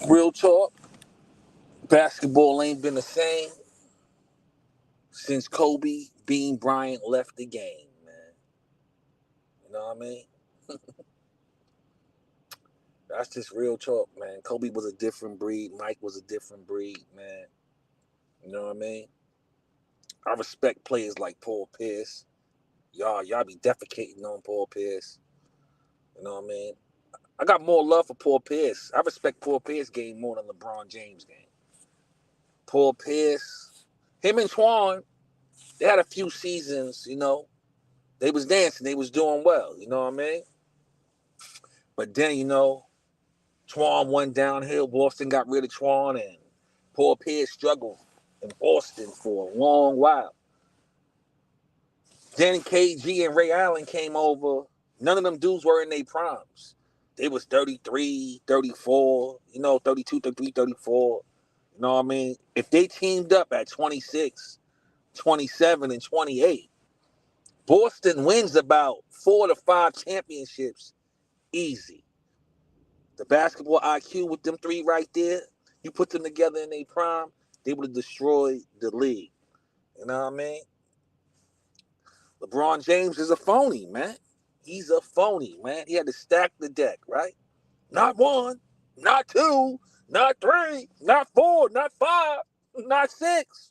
Real talk, basketball ain't been the same since Kobe Bean Bryant left the game, man. You know what I mean? That's just real talk, man. Kobe was a different breed. Mike was a different breed, man. You know what I mean? I respect players like Paul Pierce. Y'all be defecating on Paul Pierce. You know what I mean? I got more love for Paul Pierce. I respect Paul Pierce game more than LeBron James game. Paul Pierce, him and Twan, they had a few seasons, They was dancing, they was doing well, you know what I mean? But then, Twan went downhill. Boston got rid of Twan, and Paul Pierce struggled in Boston for a long while. Then KG and Ray Allen came over. None of them dudes were in their primes. They was 33, 34, 32, 33, 34. You know what I mean? If they teamed up at 26, 27, and 28, Boston wins about 4 to 5 championships easy. The basketball IQ with them three right there, you put them together in their prime, they would have destroyed the league. You know what I mean? LeBron James is a phony, man. He's a phony, man. He had to stack the deck, right? Not one, not two, not three, not four, not five, not six,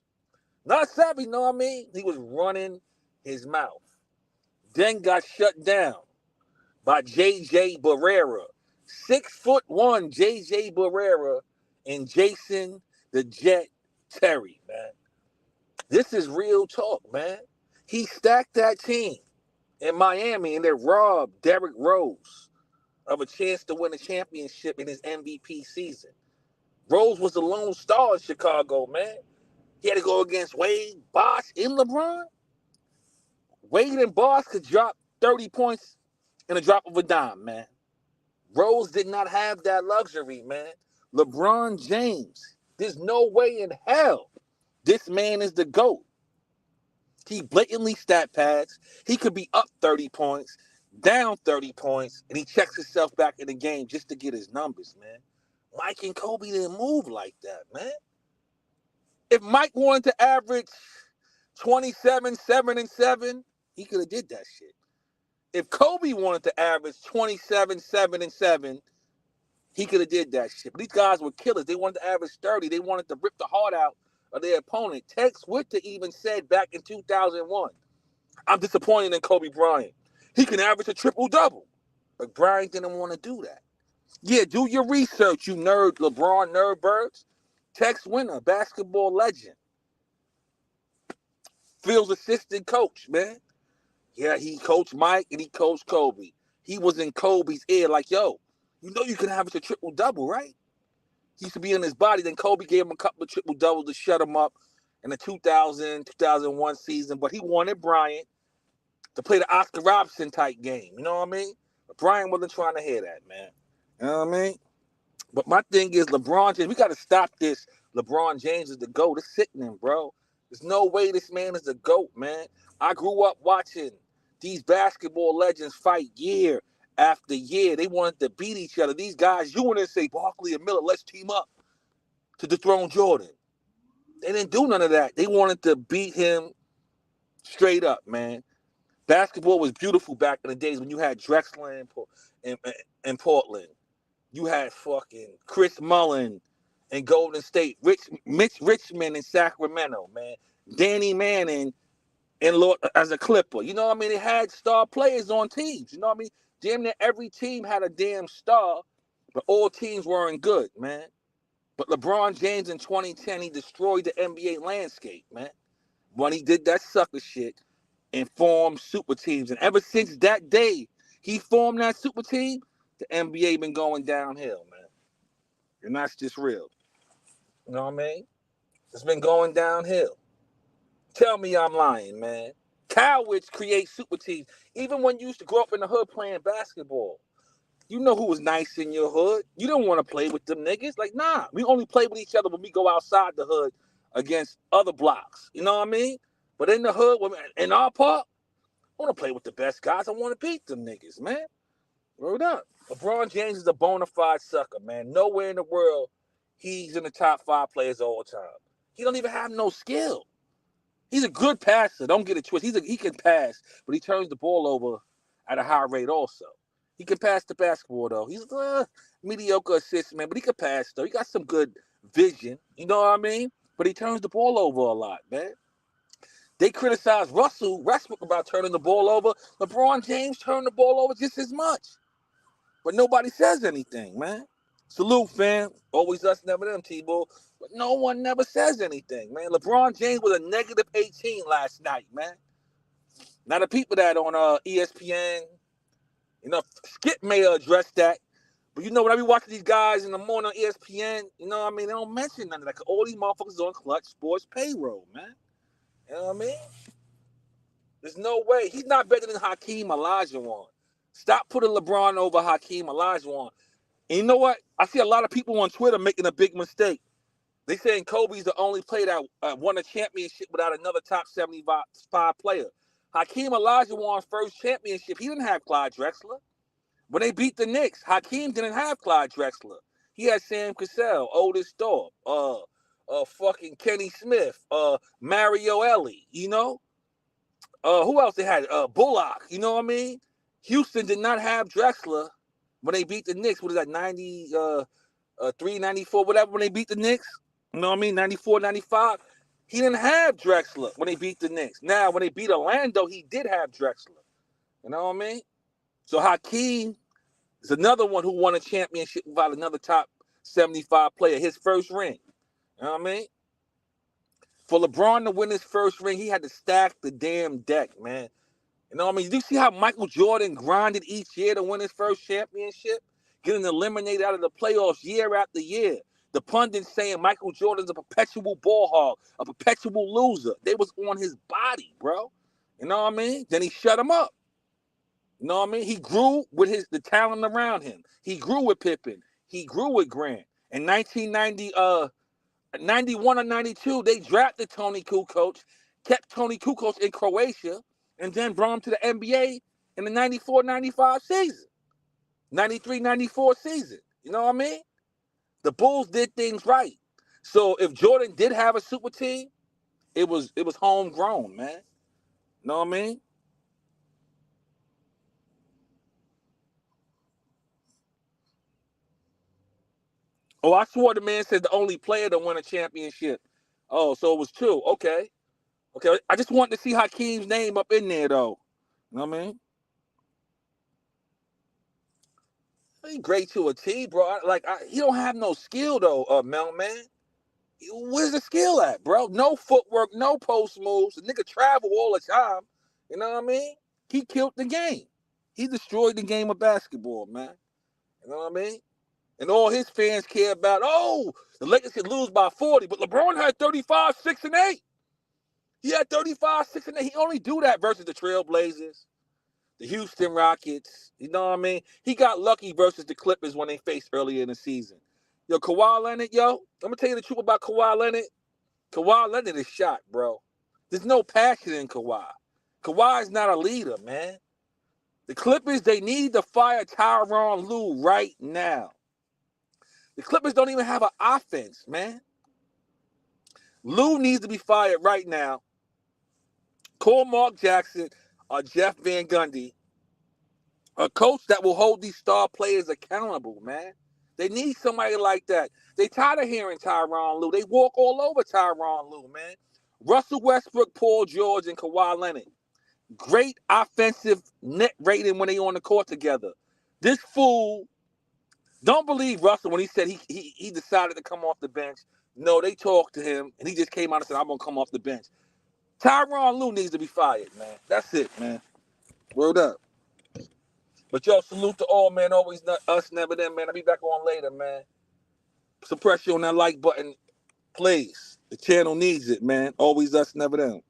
not seven, you know what I mean? He was running his mouth. Then got shut down by J.J. Barrera. 6'1" J.J. Barrera and Jason the Jet Terry, man. This is real talk, man. He stacked that team in Miami and they robbed Derrick Rose of a chance to win a championship in his MVP season. Rose was the lone star in Chicago, man. He had to go against Wade, Bosh, and LeBron. Wade and Bosh could drop 30 points in a drop of a dime, man. Rose did not have that luxury, man. LeBron James, there's no way in hell this man is the GOAT. He blatantly stat pads. He could be up 30 points, down 30 points, and he checks himself back in the game just to get his numbers, man. Mike and Kobe didn't move like that, man. If Mike wanted to average 27, 7, and 7, he could have did that shit. If Kobe wanted to average 27, 7, and 7, he could have did that shit. But these guys were killers. They wanted to average 30. They wanted to rip the heart out of their opponent. Tex Witter even said back in 2001, I'm disappointed in Kobe Bryant. He can average a triple-double. But Bryant didn't want to do that. Yeah, do your research, you nerd, LeBron nerdbirds. Tex Winter, basketball legend. Phil's assistant coach, man. Yeah, he coached Mike and he coached Kobe. He was in Kobe's ear like, yo, you know you can average a triple-double, right? He used to be in his body. Then Kobe gave him a couple of triple-doubles to shut him up in the 2000, 2001 season. But he wanted Bryant to play the Oscar Robertson type game. You know what I mean? But Bryant wasn't trying to hear that, man. You know what I mean? But my thing is LeBron James. We got to stop this. LeBron James is the GOAT. It's sickening, bro. There's no way this man is the GOAT, man. I grew up watching these basketball legends fight year after year. They wanted to beat each other. These guys, you want to say Barkley and Miller, let's team up to dethrone Jordan. They didn't do none of that. They wanted to beat him straight up, man. Basketball was beautiful back in the days when you had Drexler in Portland. You had fucking Chris Mullin in Golden State. Mitch Richmond in Sacramento, man. Danny Manning as a Clipper. You know what I mean? They had star players on teams. You know what I mean? Damn near every team had a damn star, but all teams weren't good, man. But LeBron James in 2010, he destroyed the NBA landscape, man. When he did that sucker shit and formed super teams. And ever since that day, he formed that super team, the NBA been going downhill, man. And that's just real. You know what I mean? It's been going downhill. Tell me I'm lying, man. Cowards create super teams. Even when you used to grow up in the hood playing basketball, you know who was nice in your hood. You don't want to play with them niggas. Like, nah, we only play with each other when we go outside the hood against other blocks. You know what I mean? But in the hood, in our park, I want to play with the best guys. I want to beat them niggas, man. Word up. LeBron James is a bona fide sucker, man. Nowhere in the world he's in the top 5 players all the time. He don't even have no skill. He's a good passer. Don't get it twisted. He can pass, but he turns the ball over at a high rate also. He can pass the basketball, though. He's a mediocre assist, man, but he can pass, though. He got some good vision. You know what I mean? But he turns the ball over a lot, man. They criticize Russell Westbrook about turning the ball over. LeBron James turned the ball over just as much. But nobody says anything, man. Salute, fam. Always us, never them, T-Bull. But no one never says anything, man. LeBron James was a negative 18 last night, man. Now the people that on ESPN, you know, Skip may address that. But you know, when I be watching these guys in the morning on ESPN, you know what I mean? They don't mention none of that. All these motherfuckers on Clutch Sports payroll, man. You know what I mean? There's no way. He's not better than Hakeem Olajuwon. Stop putting LeBron over Hakeem Olajuwon. And you know what? I see a lot of people on Twitter making a big mistake. They saying Kobe's the only player that won a championship without another top 75 player. Hakeem Olajuwon's first championship, he didn't have Clyde Drexler. When they beat the Knicks, Hakeem didn't have Clyde Drexler. He had Sam Cassell, Otis Thorpe, fucking Kenny Smith, Mario Elie, you know? Who else they had? Bullock, you know what I mean? Houston did not have Drexler when they beat the Knicks. What is that, 93, 94, whatever, when they beat the Knicks? You know what I mean? 94, 95. He didn't have Drexler when they beat the Knicks. Now, when they beat Orlando, he did have Drexler. You know what I mean? So Hakeem is another one who won a championship without another top 75 player, his first ring. You know what I mean? For LeBron to win his first ring, he had to stack the damn deck, man. You know what I mean? Did you see how Michael Jordan grinded each year to win his first championship? Getting eliminated out of the playoffs year after year. The pundits saying Michael Jordan's a perpetual ball hog, a perpetual loser. They was on his body, bro. You know what I mean? Then he shut him up. You know what I mean? He grew with the talent around him. He grew with Pippen. He grew with Grant. In 91 or 92, they drafted Tony Kukoc, kept Tony Kukoc in Croatia, and then brought him to the NBA in the 94-95 season. 93-94 season. You know what I mean? The Bulls did things right. So if Jordan did have a super team, it was homegrown, man. You know what I mean? Oh, I swore the man said the only player to win a championship. Oh, so it was 2. Okay. Okay. I just wanted to see Hakeem's name up in there, though. You know what I mean? He's great to a T, bro. He don't have no skill, though, Mel, man. Where's the skill at, bro? No footwork, no post moves. The nigga travel all the time. You know what I mean? He killed the game. He destroyed the game of basketball, man. You know what I mean? And all his fans care about, the Lakers could lose by 40, but LeBron had 35, 6, and 8. He had 35, 6, and 8. He only do that versus the Trailblazers, the Houston Rockets. You know what I mean? He got lucky versus the Clippers when they faced earlier in the season. Yo, Kawhi Leonard, I'm going to tell you the truth about Kawhi Leonard. Kawhi Leonard is shot, bro. There's no passion in Kawhi. Kawhi is not a leader, man. The Clippers, they need to fire Tyronn Lue right now. The Clippers don't even have an offense, man. Lue needs to be fired right now. Call Mark Jackson or Jeff Van Gundy, a coach that will hold these star players accountable, man. They need somebody like that. They tired of hearing Tyronn Lue. They walk all over Tyronn Lue, man. Russell Westbrook, Paul George, and Kawhi Leonard. Great offensive net rating when they on the court together. This fool, don't believe Russell when he said he decided to come off the bench. No, they talked to him, and he just came out and said, I'm going to come off the bench. Tyronn Lue needs to be fired, man. That's it, man. Word up. But yo, salute to all, man. Always us, never them, man. I'll be back on later, man. Some pressure on that like button, please. The channel needs it, man. Always us, never them.